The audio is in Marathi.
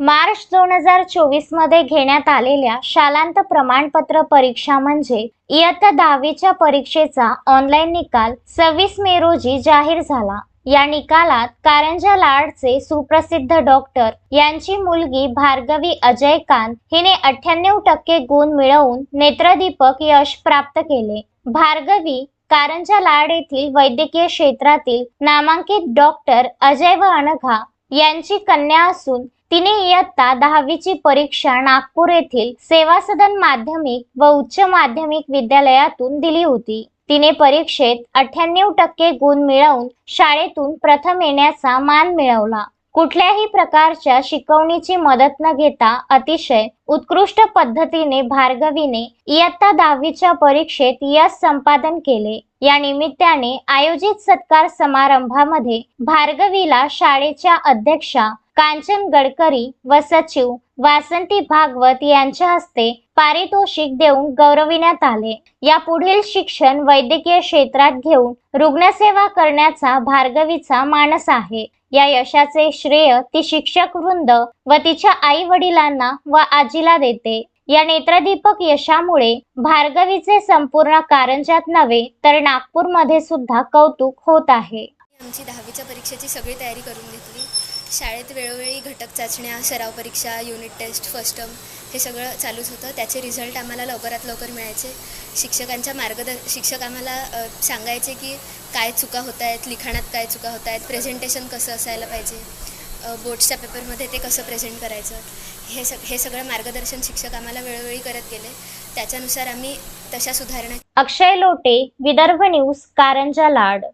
मार्च 2024 मध्ये घेण्यात आलेल्या शालांत प्रमाणपत्र परीक्षा म्हणजे इयत्ता 10वीच्या परीक्षेचा ऑनलाईन निकाल 26 मे रोजी जाहीर झाला। या निकालात कारंजा लाडचे सुप्रसिद्ध डॉक्टर यांची मुलगी भार्गवी अजयकांत हिने 98% गुण मिळवून नेत्रदीपक यश प्राप्त केले। भार्गवी कारंजा लाड येथील वैद्यकीय क्षेत्रातील नामांकित डॉक्टर अजय व अनघा यांची कन्या असून तिने इयत्ता 10वीची परीक्षा नागपूर येथील सेवा सदन माध्यमिक व उच्च माध्यमिक विद्यालयातून दिली होती। तिने परीक्षेत 98% गुण मिळवून शाळेतून प्रथम येण्याचा मान मिळवला। कुठल्याही प्रकारच्या शिकवणीची मदत न घेता अतिशय उत्कृष्ट पद्धतीने भार्गवीने इयत्ता 10वीच्या परीक्षेत यश संपादन केले। या निमित्ताने आयोजित सत्कार समारंभामध्ये भार्गवीला शाळेच्या अध्यक्षा कांचन गडकरी व सचिव वासंती भागवत यांच्या हस्ते पारितोषिक देऊन गौरविण्यात आले। या पुढील शिक्षण वैद्यकीय क्षेत्रात घेऊन रुग्णसेवा करण्याचा भार्गवीचा मानस आहे। या यशाचे श्रेय ती शिक्षक वृंद व तिच्या आई वडिलांना व आजीला देते। या नेत्रदीपक यशामुळे भार्गवीचे संपूर्ण कारंजात नव्हे तर नागपूरमध्ये सुद्धा कौतुक होत आहे। आमची 10वीच्या परीक्षेची सगळी तयारी करून घेतली। शाळेत वेळोवेळी घटक चाचण्या, सराव परीक्षा, युनिट टेस्ट, फर्स्ट टर्म हे सगळं चालूच होतं। त्याचे रिझल्ट आम्हाला लवकरात लवकर मिळायचे। शिक्षक आम्हाला सांगायचे की काय चुका होत आहेत, लिखाणात काय चुका होत आहेत, प्रेझेंटेशन कसं असायला पाहिजे, बोर्ड्सच्या पेपरमध्ये ते कसं प्रेझेंट करायचं, हे सगळं मार्गदर्शन शिक्षक आम्हाला वेळोवेळी करत गेले। त्याच्यानुसार आम्ही तशा सुधारणा। अक्षय लोटे, विदर्भ न्यूज, कारंजा लाड।